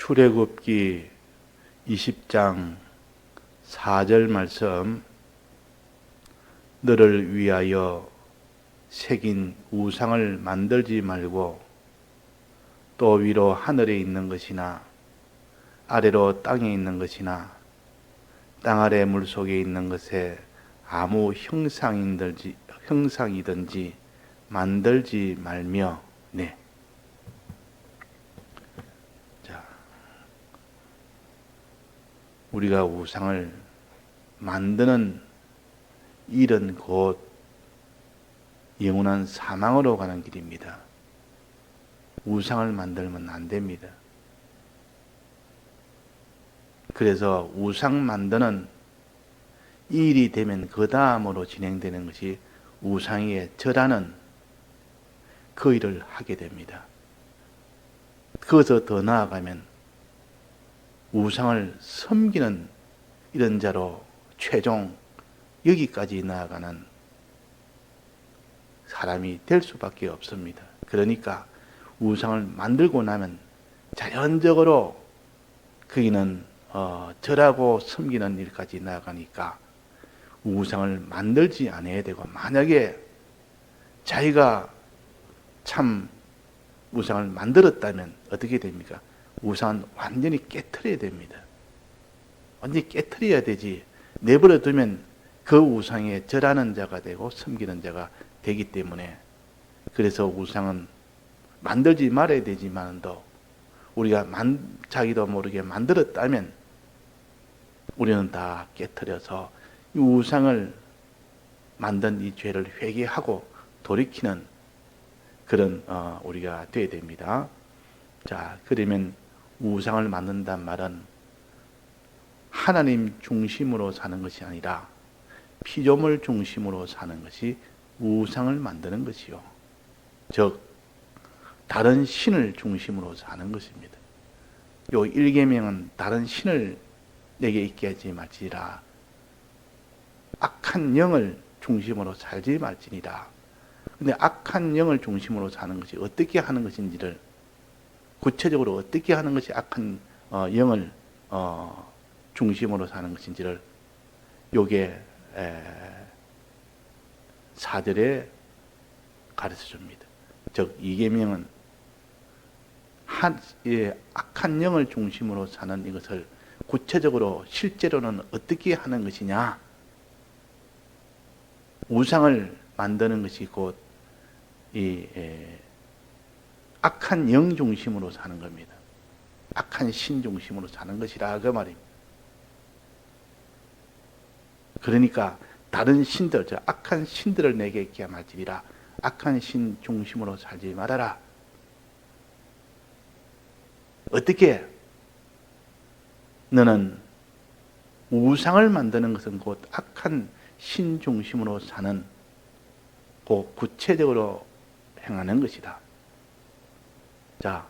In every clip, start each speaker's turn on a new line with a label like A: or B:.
A: 출애굽기 20장 4절 말씀, 너를 위하여 새긴 우상을 만들지 말고 또 위로 하늘에 있는 것이나 아래로 땅에 있는 것이나 땅 아래 물속에 있는 것에 아무 형상이든지 만들지 말며. 네. 자, 우리가 우상을 만드는 일은 곧 영원한 사망으로 가는 길입니다. 우상을 만들면 안 됩니다. 그래서 우상 만드는 일이 되면 그 다음으로 진행되는 것이 우상에 절하는 그 일을 하게 됩니다. 그것서 더 나아가면 우상을 섬기는 이런 자로 최종 여기까지 나아가는 사람이 될 수밖에 없습니다. 그러니까 우상을 만들고 나면 자연적으로 거기는 절하고 섬기는 일까지 나아가니까 우상을 만들지 않아야 되고, 만약에 자기가 참 우상을 만들었다면 어떻게 됩니까? 우상은 완전히 깨트려야 됩니다. 완전히 깨트려야 되지, 내버려 두면 그 우상에 절하는 자가 되고 섬기는 자가 되기 때문에, 그래서 우상은 만들지 말아야 되지만도 우리가 자기도 모르게 만들었다면 우리는 다 깨트려서 이 우상을 만든 이 죄를 회개하고 돌이키는 그런 우리가 되어야 됩니다. 자, 그러면 우상을 만든단 말은 하나님 중심으로 사는 것이 아니라 피조물 중심으로 사는 것이 우상을 만드는 것이요, 즉 다른 신을 중심으로 사는 것입니다. 요 일계명은 다른 신을 내게 있게 하지 말지니라, 악한 영을 중심으로 살지 말지니라. 근데 악한 영을 중심으로 사는 것이 어떻게 하는 것인지를, 구체적으로 어떻게 하는 것이 악한 영을 중심으로 사는 것인지를 요게 4절에 가르쳐 줍니다. 즉 이계명은 악한 영을 중심으로 사는 이것을 구체적으로 실제로는 어떻게 하는 것이냐, 우상을 만드는 것이 곧 이 악한 영 중심으로 사는 겁니다. 악한 신 중심으로 사는 것이라 그 말입니다. 그러니까 다른 신들, 저 악한 신들을 내게 있게 말지니라, 악한 신 중심으로 살지 말아라. 어떻게? 너는 우상을 만드는 것은 곧 악한 신 중심으로 사는, 곧 구체적으로 행하는 것이다. 자,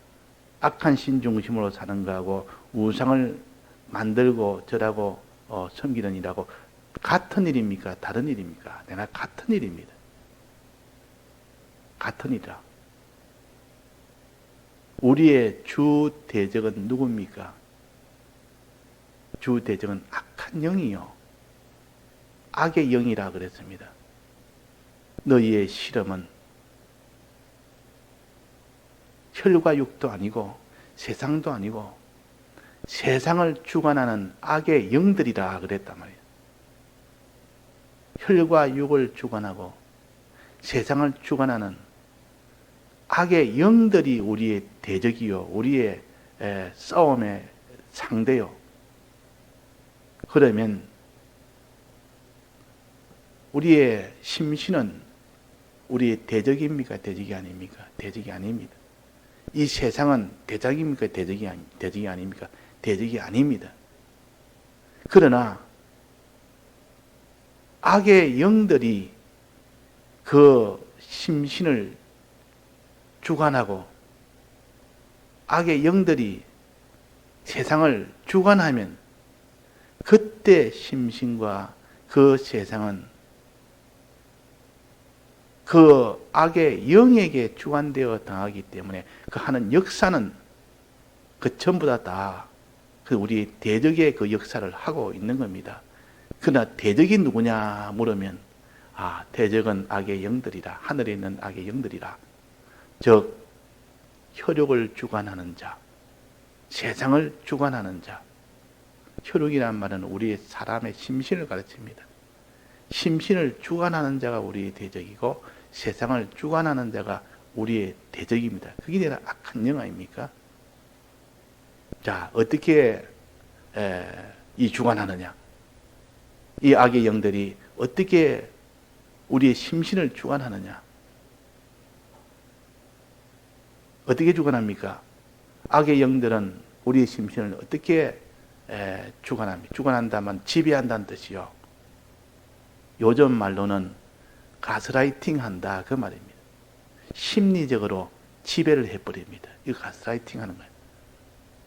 A: 악한 신 중심으로 사는 거하고 우상을 만들고 절하고 섬기는 일하고 같은 일입니까? 다른 일입니까? 내가 같은 일입니다. 같은 일이라. 우리의 주 대적은 누굽니까? 주 대적은 악한 영이요, 악의 영이라 그랬습니다. 너희의 실험은 혈과 육도 아니고 세상도 아니고 세상을 주관하는 악의 영들이라 그랬단 말이에요. 혈과 육을 주관하고 세상을 주관하는 악의 영들이 우리의 대적이요, 우리의 싸움의 상대요. 그러면 우리의 심신은 우리의 대적입니까? 대적이 아닙니까? 대적이 아닙니다. 이 세상은 대적입니까? 대적이 아닙니까? 대적이 아닙니다. 그러나 악의 영들이 그 심신을 주관하고 악의 영들이 세상을 주관하면 그때 심신과 그 세상은 그 악의 영에게 주관되어 당하기 때문에 그 하는 역사는 그 전부 다 그 우리 대적의 그 역사를 하고 있는 겁니다. 그러나 대적이 누구냐 물으면 대적은 악의 영들이라, 하늘에 있는 악의 영들이라. 즉 혈육을 주관하는 자, 세상을 주관하는 자. 혈육이란 말은 우리 사람의 심신을 가르칩니다. 심신을 주관하는 자가 우리의 대적이고 세상을 주관하는 자가 우리의 대적입니다. 그게 내가 악한 영 아닙니까? 자, 어떻게 이 주관하느냐? 이 악의 영들이 어떻게 우리의 심신을 주관하느냐? 어떻게 주관합니까? 악의 영들은 우리의 심신을 어떻게 주관합니까? 주관한다면 지배한다는 뜻이요. 요즘 말로는 가스라이팅 한다 그 말입니다. 심리적으로 지배를 해버립니다. 이거 가스라이팅 하는 거예요.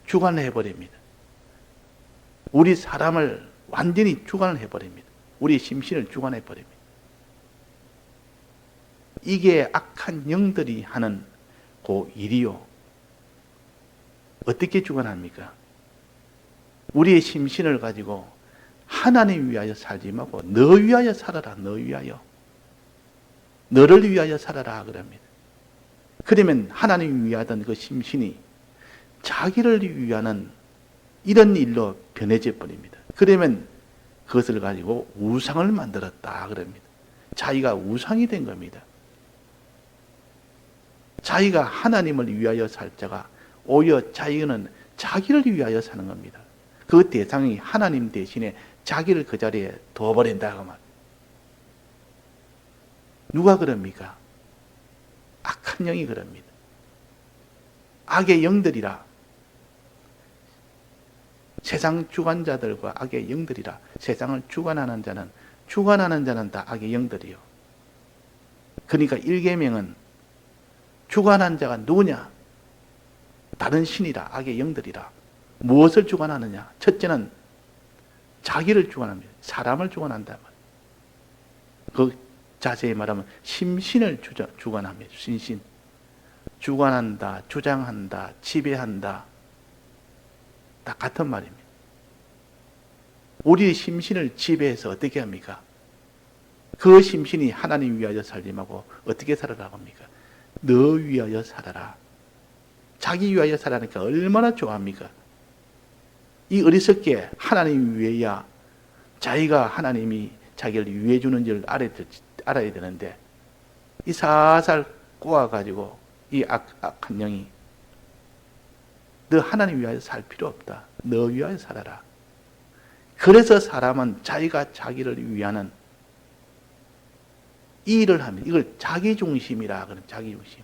A: 주관을 해버립니다. 우리 사람을 완전히 주관을 해버립니다. 우리 심신을 주관해버립니다. 이게 악한 영들이 하는 그 일이요. 어떻게 주관합니까? 우리의 심신을 가지고 하나님 위하여 살지 말고 너 위하여 살아라. 너 위하여. 너를 위하여 살아라 그럽니다. 그러면 하나님 위하던 그 심신이 자기를 위하는 이런 일로 변해져 버립니다. 그러면 그것을 가지고 우상을 만들었다 그럽니다. 자기가 우상이 된 겁니다. 자기가 하나님을 위하여 살 자가 오히려 자기는 자기를 위하여 사는 겁니다. 그 대상이 하나님 대신에 자기를 그 자리에 둬버린다 그 말. 누가 그럽니까? 악한 영이 그럽니다. 악의 영들이라. 세상 주관자들과 악의 영들이라. 세상을 주관하는 자는 다 악의 영들이요. 그러니까 일계명은 주관한 자가 누구냐? 다른 신이라. 악의 영들이라. 무엇을 주관하느냐? 첫째는 자기를 주관합니다. 사람을 주관한다. 그 자세히 말하면 심신을 주관합니다. 심신. 주관한다, 주장한다, 지배한다. 다 같은 말입니다. 우리의 심신을 지배해서 어떻게 합니까? 그 심신이 하나님 위하여 살지 말고 어떻게 살아라고 합니까? 너 위하여 살아라. 자기 위하여 살아니까 얼마나 좋아합니까? 이 어리석게 하나님 위해야 자기가 하나님이 자기를 위해 주는 줄 알아야 되는데 이 살살 꼬아가지고 이 악한 영이 너 하나님 위하여 살 필요 없다. 너 위하여 살아라. 그래서 사람은 자기가 자기를 위하는 이 일을 하면 이걸 자기중심이라 그러는 자기중심.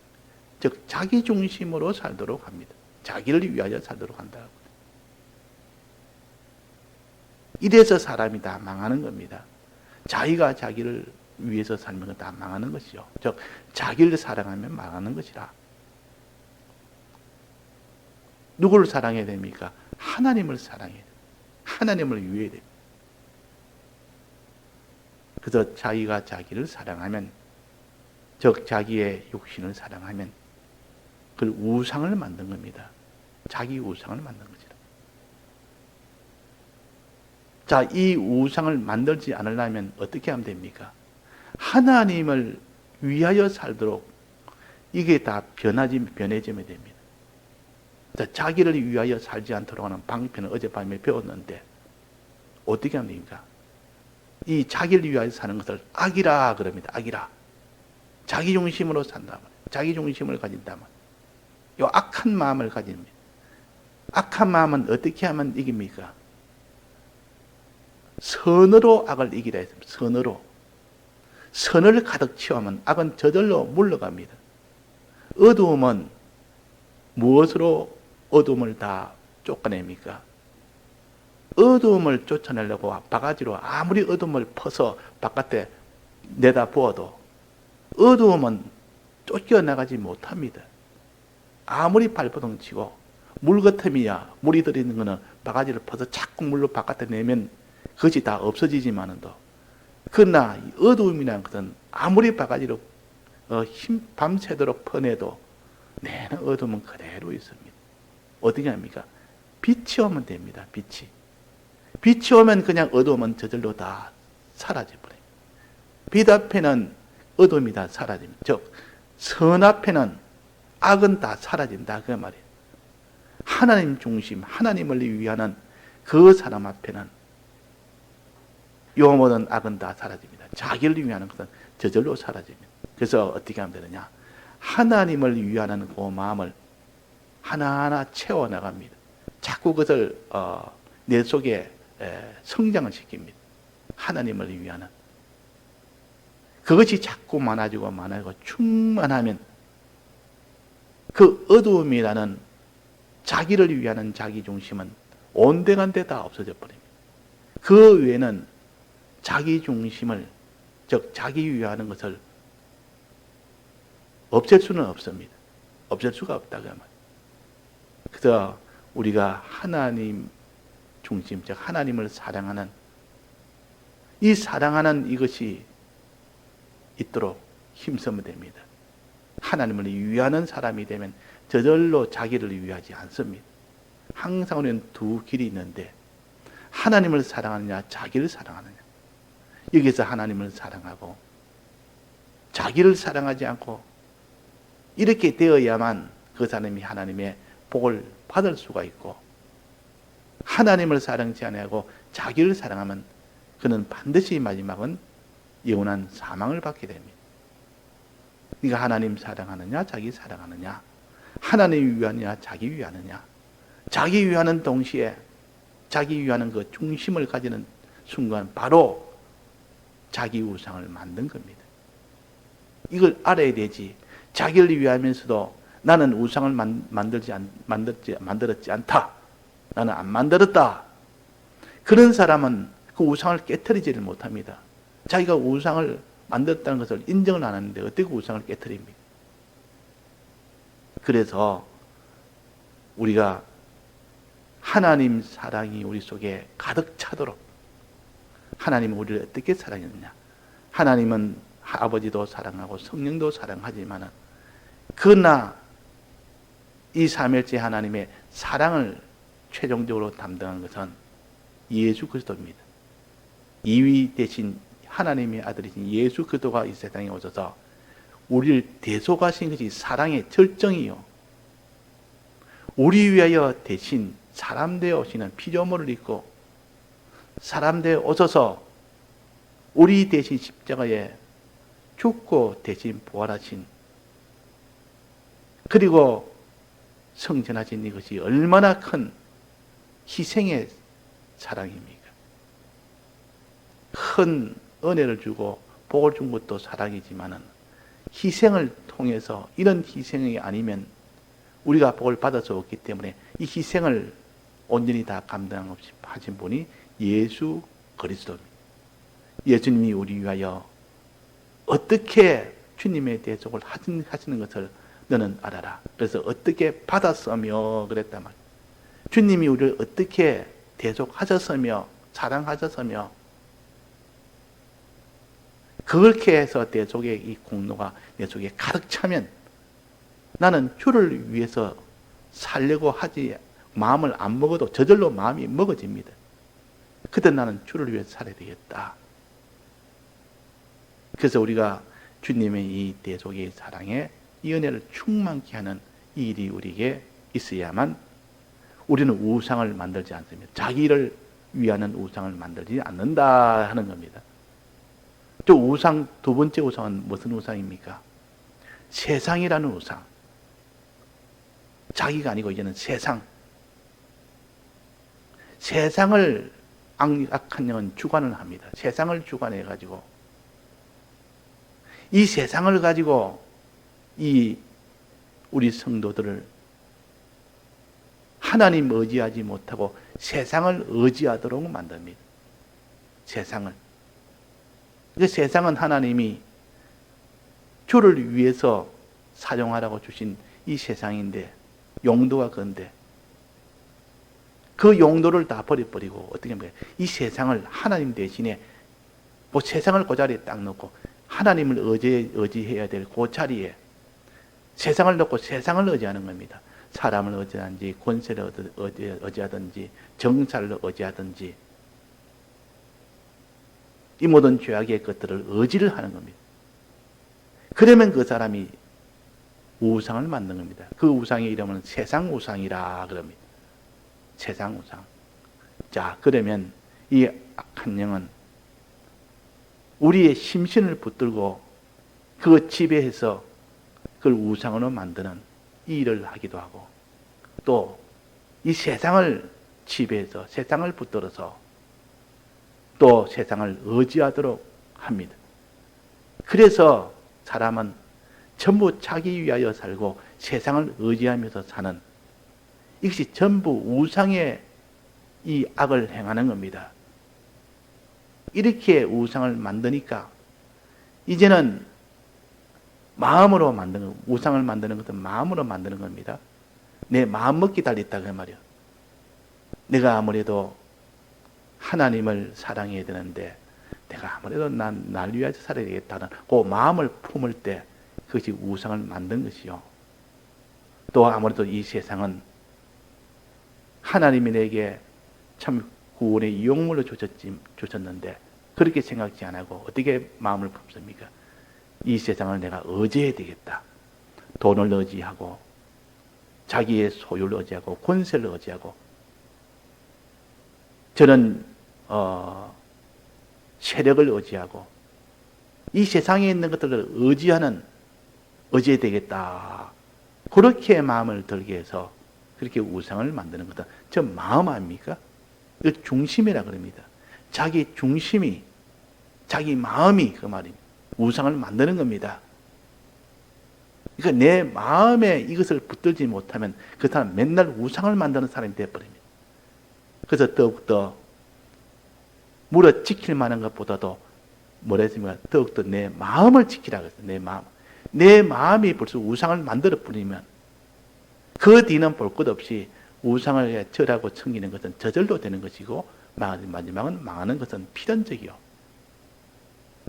A: 즉 자기중심으로 살도록 합니다. 자기를 위하여 살도록 한다. 이래서 사람이 다 망하는 겁니다. 자기가 자기를 위해서 살면 다 망하는 것이죠. 즉 자기를 사랑하면 망하는 것이라. 누구를 사랑해야 됩니까? 하나님을 사랑해야 됩니다. 하나님을 위해야 됩니다. 그래서 자기가 자기를 사랑하면, 즉 자기의 육신을 사랑하면 그걸 우상을 만든 겁니다. 자기 우상을 만든 것이라. 자, 이 우상을 만들지 않으려면 어떻게 하면 됩니까? 하나님을 위하여 살도록 이게 다 변해지면 됩니다. 자, 자기를 위하여 살지 않도록 하는 방편을 어젯밤에 배웠는데 어떻게 하면 됩니까? 이 자기를 위하여 사는 것을 악이라 그럽니다. 악이라. 자기 중심으로 산다면, 자기 중심을 가진다면, 이 악한 마음을 가집니다. 악한 마음은 어떻게 하면 이깁니까? 선으로 악을 이기라 했습니다. 선으로. 선을 가득 채우면 악은 저절로 물러갑니다. 어두움은 무엇으로 어두움을 다 쫓아냅니까? 어두움을 쫓아내려고 바가지로 아무리 어두움을 퍼서 바깥에 내다보아도 어두움은 쫓겨나가지 못합니다. 아무리 발버둥 치고 물거텀이야 물이 들어있는 것은 바가지를 퍼서 자꾸 물로 바깥에 내면 그것이 다 없어지지만은도, 그러나 어두움이라는 것은 아무리 바가지로 밤새도록 퍼내도 내는 어둠은 그대로 있습니다. 어떻게 합니까? 빛이 오면 됩니다. 빛이 오면 그냥 어두움은 저절로 다 사라져버려요. 빛 앞에는 어둠이 다 사라집니다. 즉 선 앞에는 악은 다 사라진다 그 말이에요. 하나님 중심, 하나님을 위하는 그 사람 앞에는 요 모든 악은 다 사라집니다. 자기를 위하는 것은 저절로 사라집니다. 그래서 어떻게 하면 되느냐? 하나님을 위하는 그 마음을 하나하나 채워나갑니다. 자꾸 그것을 내 속에 성장을 시킵니다. 하나님을 위하는 그것이 자꾸 많아지고 충만하면 그 어두움이라는 자기를 위하는 자기중심은 온데간데 다 없어져 버립니다. 그 외에는 자기중심을, 즉 자기 위하는 것을 없앨 수는 없습니다. 없앨 수가 없다고 하면. 그래서 우리가 하나님 중심, 즉 하나님을 사랑하는 이 사랑하는 이것이 있도록 힘쓰면 됩니다. 하나님을 위하는 사람이 되면 저절로 자기를 위하지 않습니다. 항상 우리는 두 길이 있는데 하나님을 사랑하느냐 자기를 사랑하느냐. 여기서 하나님을 사랑하고 자기를 사랑하지 않고 이렇게 되어야만 그 사람이 하나님의 복을 받을 수가 있고, 하나님을 사랑치 않고 자기를 사랑하면 그는 반드시 마지막은 영원한 사망을 받게 됩니다. 그러니까 하나님 사랑하느냐 자기 사랑하느냐, 하나님 위하느냐 자기 위하느냐. 자기 위하는 동시에 자기 위하는 그 중심을 가지는 순간 바로 자기 우상을 만든 겁니다. 이걸 알아야 되지. 자기를 위하면서도 나는 우상을 만들었지 않다. 나는 안 만들었다. 그런 사람은 그 우상을 깨트리지를 못합니다. 자기가 우상을 만들었다는 것을 인정을 안 하는데 어떻게 우상을 깨트립니까? 그래서 우리가 하나님 사랑이 우리 속에 가득 차도록, 하나님은 우리를 어떻게 사랑했느냐. 하나님은 아버지도 사랑하고 성령도 사랑하지만 그러나 이 삼일째 하나님의 사랑을 최종적으로 담당한 것은 예수 그리스도입니다. 2위 대신 하나님의 아들이신 예수 그리스도가 이 세상에 오셔서 우리를 대속하신 것이 사랑의 절정이요, 우리 위하여 대신 사람 되어 오시는 피조물을 입고 사람 되어 오셔서 우리 대신 십자가에 죽고 대신 부활하신, 그리고 성전하신 이것이 얼마나 큰 희생의 사랑입니까? 큰 은혜를 주고 복을 준 것도 사랑이지만은 희생을 통해서, 이런 희생이 아니면 우리가 복을 받을 수 없기 때문에 이 희생을 온전히 다 감당하신 분이 예수 그리스도입니다. 예수님이 우리 위하여 어떻게 주님의 대속을 하시는 것을 너는 알아라. 그래서 어떻게 받았으며 그랬단 말이에요. 주님이 우리를 어떻게 대속하셨으며 사랑하셨으며, 그렇게 해서 대속의 이 공로가 내 속에 가득 차면 나는 주를 위해서 살려고 하지, 마음을 안 먹어도 저절로 마음이 먹어집니다. 그때 나는 주를 위해서 살아야 되겠다. 그래서 우리가 주님의 이 대속의 사랑에 이 은혜를 충만케 하는 이 일이 우리에게 있어야만 우리는 우상을 만들지 않습니다. 자기를 위하는 우상을 만들지 않는다 하는 겁니다. 또 우상, 두 번째 우상은 무슨 우상입니까? 세상이라는 우상. 자기가 아니고 이제는 세상. 세상을 악한 영은 주관을 합니다. 세상을 주관해가지고 이 세상을 가지고 이 우리 성도들을 하나님 의지하지 못하고 세상을 의지하도록 만듭니다. 세상을. 그 세상은 하나님이 주를 위해서 사용하라고 주신 이 세상인데, 용도가 그런데 그 용도를 다 버려버리고 어떻게 하면 이 세상을 하나님 대신에 뭐 세상을 그 자리에 딱 놓고 하나님을 의지해야 될 그 자리에 세상을 놓고 세상을 의지하는 겁니다. 사람을 의지하든지 권세를 의지하든지 정사를 의지하든지 이 모든 죄악의 것들을 의지를 하는 겁니다. 그러면 그 사람이 우상을 만든 겁니다. 그 우상의 이름은 세상 우상이라 그럽니다. 세상 우상. 자, 그러면 이 악한 영은 우리의 심신을 붙들고 그 지배해서 그걸 우상으로 만드는 이 일을 하기도 하고, 또 이 세상을 지배해서 세상을 붙들어서 또 세상을 의지하도록 합니다. 그래서 사람은 전부 자기 위하여 살고 세상을 의지하면서 사는, 이것이 전부 우상의 이 악을 행하는 겁니다. 이렇게 우상을 만드니까 이제는 마음으로 만드는 거, 우상을 만드는 것은 마음으로 만드는 겁니다. 내 마음 먹기 달렸다 그 말이야. 내가 아무래도 하나님을 사랑해야 되는데 내가 아무래도 날 위해서 살아야 되겠다는 그 마음을 품을 때 그것이 우상을 만든 것이요. 또 아무래도 이 세상은 하나님이 내게 참 구원의 이용물로 주셨는데 그렇게 생각지 않고 어떻게 마음을 품습니까? 이 세상을 내가 의지해야 되겠다. 돈을 의지하고 자기의 소유를 의지하고 권세를 의지하고 저는 세력을 의지하고 이 세상에 있는 것들을 의지해야 되겠다. 그렇게 마음을 들게 해서 그렇게 우상을 만드는 것은 저 마음 아닙니까? 이거 중심이라 그럽니다. 자기 중심이, 자기 마음이 그 말입니다. 우상을 만드는 겁니다. 그러니까 내 마음에 이것을 붙들지 못하면 그 사람 맨날 우상을 만드는 사람이 되어버립니다. 그래서 더욱더 물어 지킬 만한 것보다도 뭐라 했습니까? 더욱더 내 마음을 지키라 그랬어요. 내 마음. 내 마음이 벌써 우상을 만들어 버리면 그 뒤는 볼 것 없이 우상을 절하고 챙기는 것은 저절로 되는 것이고 마지막은 망하는 것은 필연적이요.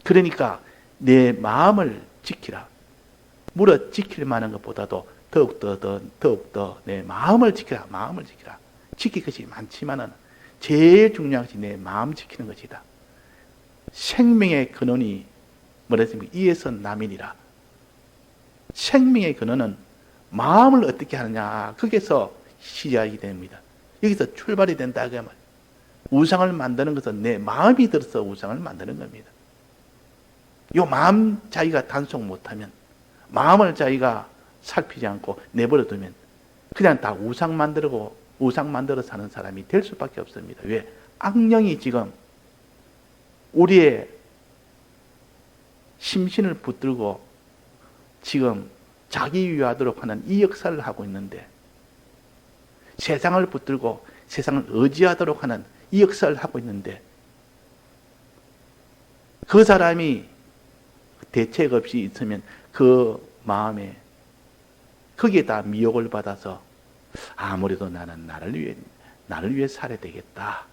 A: 그러니까 내 마음을 지키라. 물어 지킬 만한 것보다도 더욱더 내 마음을 지키라. 마음을 지키라. 지킬 것이 많지만은 제일 중요한 것이 내 마음 지키는 것이다. 생명의 근원이 뭐라 했습니까? 이에서 남이니라. 생명의 근원은 마음을 어떻게 하느냐, 거기서 시작이 됩니다. 여기서 출발이 된다 그 말. 우상을 만드는 것은 내 마음이 들어서 우상을 만드는 겁니다. 이 마음 자기가 단속 못하면, 마음을 자기가 살피지 않고 내버려 두면 그냥 다 우상 만들어 사는 사람이 될 수밖에 없습니다. 왜? 악령이 지금 우리의 심신을 붙들고 지금 자기 위하도록 하는 이 역사를 하고 있는데, 세상을 붙들고 세상을 의지하도록 하는 이 역사를 하고 있는데, 그 사람이 대책 없이 있으면 그 마음에 거기에다 미혹을 받아서 아무래도 나는 나를 위해 살아야 되겠다.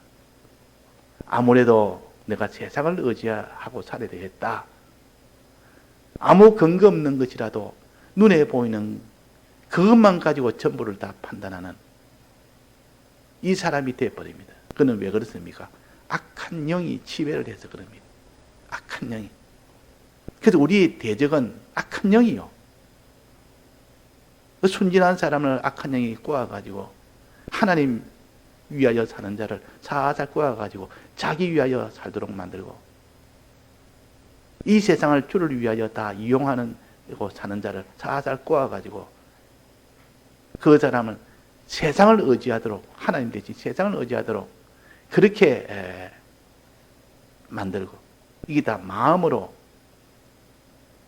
A: 아무래도 내가 세상을 의지하고 살아야 되겠다. 아무 근거 없는 것이라도 눈에 보이는 그것만 가지고 전부를 다 판단하는 이 사람이 되어버립니다. 그는 왜 그렇습니까? 악한 영이 지배를 해서 그럽니다. 악한 영이. 그래서 우리 대적은 악한 영이요. 순진한 사람을 악한 영이 꼬아가지고 하나님 위하여 사는 자를 살살 꼬아가지고 자기 위하여 살도록 만들고, 이 세상을 주를 위하여 다 이용하는 사는 자를 살살 꼬아가지고 그 사람을 세상을 의지하도록, 하나님 대신 세상을 의지하도록 그렇게 만들고, 이게 다 마음으로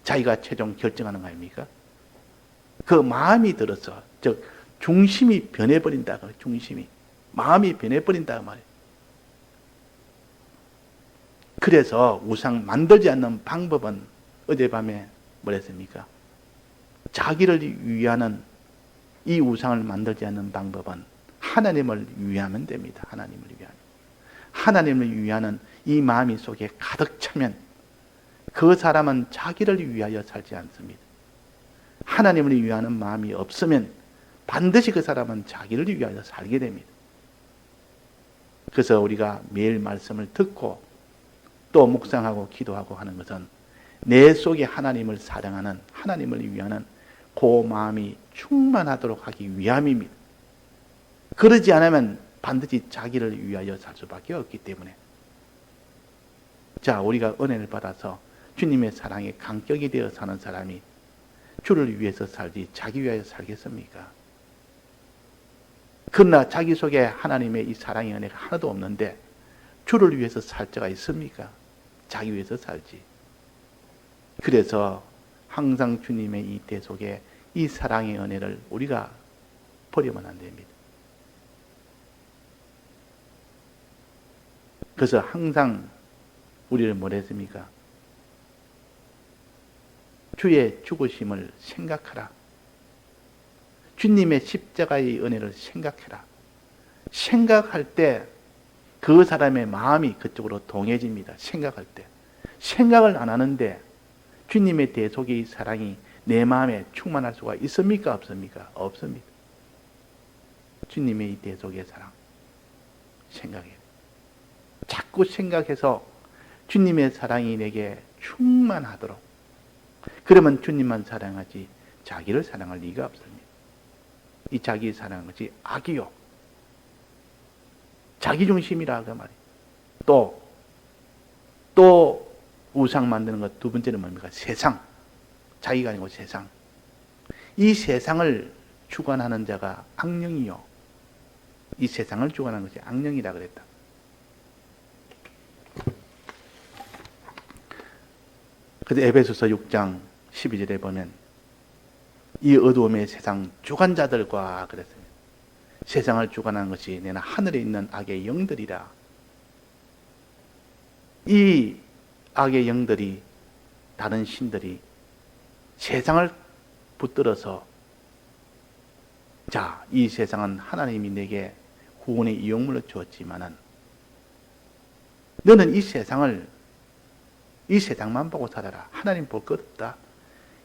A: 자기가 최종 결정하는 거 아닙니까? 그 마음이 들어서, 즉 중심이 변해버린다. 중심이, 마음이 변해버린다 말이에요. 그래서 우상 만들지 않는 방법은 어젯밤에 뭐랬습니까? 자기를 위하는 이 우상을 만들지 않는 방법은 하나님을 위하면 됩니다. 하나님을 위하는. 하나님을 위하는 이 마음이 속에 가득 차면 그 사람은 자기를 위하여 살지 않습니다. 하나님을 위하는 마음이 없으면 반드시 그 사람은 자기를 위하여 살게 됩니다. 그래서 우리가 매일 말씀을 듣고 또 묵상하고 기도하고 하는 것은 내 속에 하나님을 사랑하는, 하나님을 위하는 그 마음이 충만하도록 하기 위함입니다. 그러지 않으면 반드시 자기를 위하여 살 수밖에 없기 때문에, 자, 우리가 은혜를 받아서 주님의 사랑에 감격이 되어 사는 사람이 주를 위해서 살지 자기 위하여 살겠습니까? 그러나 자기 속에 하나님의 이 사랑의 은혜가 하나도 없는데 주를 위해서 살 자가 있습니까? 자기 위해서 살지. 그래서 항상 주님의 이 대 속에 이 사랑의 은혜를 우리가 버리면 안 됩니다. 그래서 항상 우리를 뭐라 했습니까? 주의 죽으심을 생각하라. 주님의 십자가의 은혜를 생각해라. 생각할 때 그 사람의 마음이 그쪽으로 동해집니다. 생각할 때. 생각을 안 하는데 주님의 대속의 사랑이 내 마음에 충만할 수가 있습니까? 없습니까? 없습니다. 주님의 이 대속의 사랑 생각해요. 자꾸 생각해서 주님의 사랑이 내게 충만하도록, 그러면 주님만 사랑하지 자기를 사랑할 리가 없습니다. 이 자기 사랑은 것이 악이요, 자기중심이라 그 말이에요. 또 우상 만드는 것 두 번째는 뭡니까? 세상. 자기가 아니고 세상. 이 세상을 주관하는 자가 악령이요, 이 세상을 주관하는 것이 악령이라 그랬다. 그래서 에베소서 6장 12절에 보면 이 어두움의 세상 주관자들과 그랬습니다. 세상을 주관하는 것이 내나 하늘에 있는 악의 영들이라. 이 악의 영들이, 다른 신들이 세상을 붙들어서, 자, 이 세상은 하나님이 내게 구원의 이용물로 주었지만은 너는 이 세상만 보고 살아라. 하나님 볼 것 없다.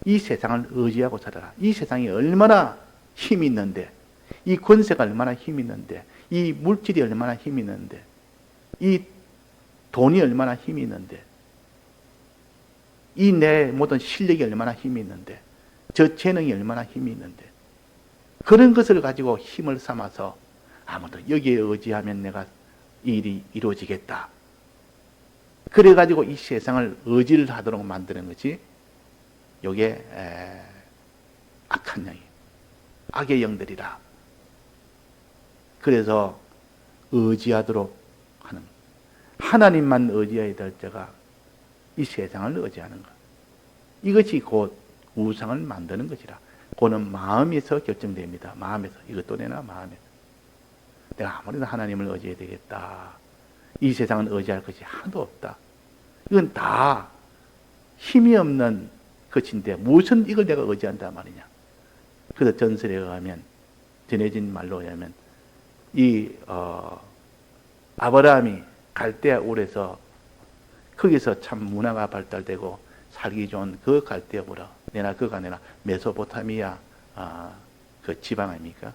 A: 이 세상을 의지하고 살아라. 이 세상이 얼마나 힘이 있는데, 이 권세가 얼마나 힘이 있는데, 이 물질이 얼마나 힘이 있는데, 이 돈이 얼마나 힘이 있는데, 이 내 모든 실력이 얼마나 힘이 있는데, 저 재능이 얼마나 힘이 있는데, 그런 것을 가지고 힘을 삼아서 아무도 여기에 의지하면 내가 이 일이 이루어지겠다. 그래가지고 이 세상을 의지를 하도록 만드는 것이 요게 악한 영이에요. 악의 영들이라. 그래서 의지하도록 하는, 하나님만 의지해야 될 자가 이 세상을 의지하는 것. 이것이 곧 우상을 만드는 것이라. 그거는 마음에서 결정됩니다. 마음에서. 이것도 내나 마음에서. 내가 아무래도 하나님을 의지해야 되겠다. 이 세상은 의지할 것이 하나도 없다. 이건 다 힘이 없는 것인데 무슨 이걸 내가 의지한단 말이냐. 그래서 전설에 의하면, 전해진 말로 의하면 이 아브라함이 갈대아 울에서 거기서 참 문화가 발달되고 살기 좋은 그 갈대아 우라, 내나 그가 내나 메소포타미아 그 지방 아닙니까?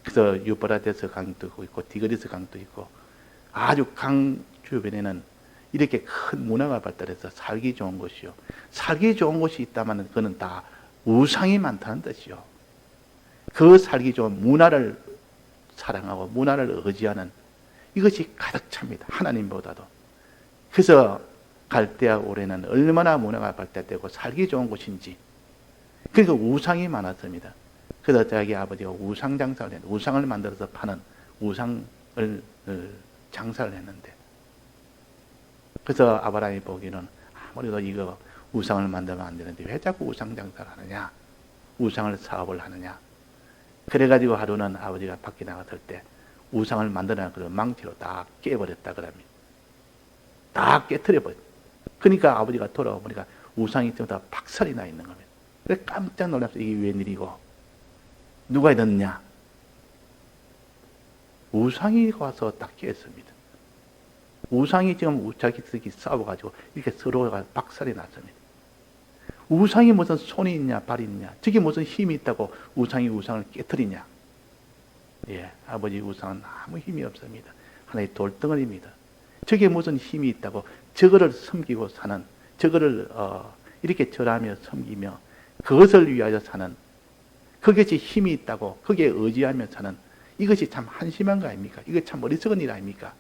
A: 그래서 유브라데스 강도 있고 디그리스 강도 있고 아주 강 주변에는 이렇게 큰 문화가 발달해서 살기 좋은 곳이요. 살기 좋은 곳이 있다면 그거는 다 우상이 많다는 뜻이요. 그 살기 좋은 문화를 사랑하고 문화를 의지하는 이것이 가득 찹니다. 하나님보다도. 그래서 갈대아 올해는 얼마나 문화가 발달되고 살기 좋은 곳인지. 그러니까 우상이 많았습니다. 그래서 자기 아버지가 우상 장사를 했는데, 우상을 만들어서 파는 우상을 장사를 했는데, 그래서 아브라함이 보기에는 아무래도 이거 우상을 만들면 안 되는데 왜 자꾸 우상 장사를 하느냐, 우상을 사업을 하느냐. 그래가지고 하루는 아버지가 밖에 나갔을 때 우상을 만들어놓은 그 망치로 다 깨버렸다 그럽니다. 다 깨트려버렸다. 그러니까 아버지가 돌아와 보니까 우상이 전부 다 박살이 나 있는 겁니다. 그래서 깜짝 놀라서 이게 웬일이고 누가 해뒀냐. 우상이 와서 딱 깨었습니다. 우상이 지금 자기들끼리 싸워가지고 이렇게 서로가 박살이 났습니다. 우상이 무슨 손이 있냐, 발이 있냐, 저게 무슨 힘이 있다고 우상이 우상을 깨뜨리냐. 예, 아버지 우상은 아무 힘이 없습니다. 하나의 돌덩어리입니다. 저게 무슨 힘이 있다고 저거를 섬기고 사는, 저거를 이렇게 절하며 섬기며 그것을 위하여 사는, 그것이 힘이 있다고 거기에 의지하며 사는, 이것이 참 한심한 거 아닙니까? 이거 참 어리석은 일 아닙니까?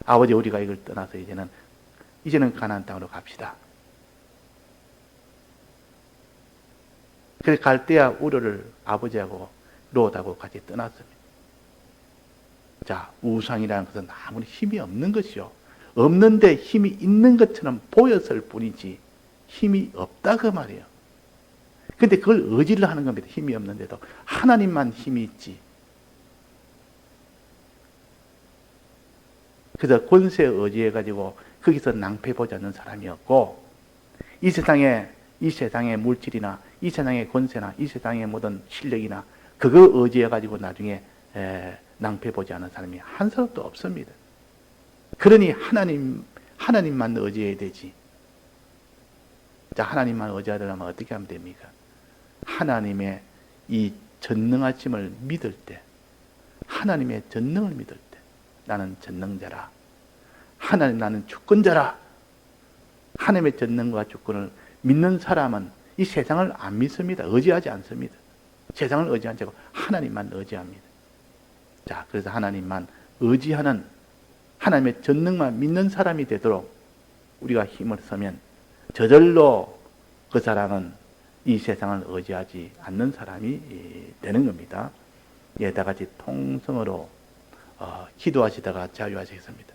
A: 아버지, 우리가 이걸 떠나서 이제는 가나안 땅으로 갑시다. 그래서 갈대아 우르를 아버지하고 롯하고 같이 떠났습니다. 자, 우상이라는 것은 아무리 힘이 없는 것이요. 없는데 힘이 있는 것처럼 보였을 뿐이지 힘이 없다 그 말이에요. 근데 그걸 의지를 하는 겁니다. 힘이 없는데도 하나님만 힘이 있지. 그래서 권세에 의지해가지고 거기서 낭패 보지 않는 사람이었고, 이 세상의 물질이나 이 세상의 권세나 이 세상의 모든 실력이나 그거 의지해가지고 나중에 낭패 보지 않은 사람이 한 사람도 없습니다. 그러니 하나님만 의지해야 되지. 자, 하나님만 의지하려면 어떻게 하면 됩니까? 하나님의 이 전능하심을 믿을 때, 하나님의 전능을 믿을 때, 나는 전능자라, 하나님 나는 주권자라, 하나님의 전능과 주권을 믿는 사람은 이 세상을 안 믿습니다. 의지하지 않습니다. 세상을 의지하지 않고 하나님만 의지합니다. 자, 그래서 하나님만 의지하는, 하나님의 전능만 믿는 사람이 되도록 우리가 힘을 쓰면 저절로 그 사람은 이 세상을 의지하지 않는 사람이 되는 겁니다. 예, 다 같이 통성으로 기도하시다가 자유하시겠습니다.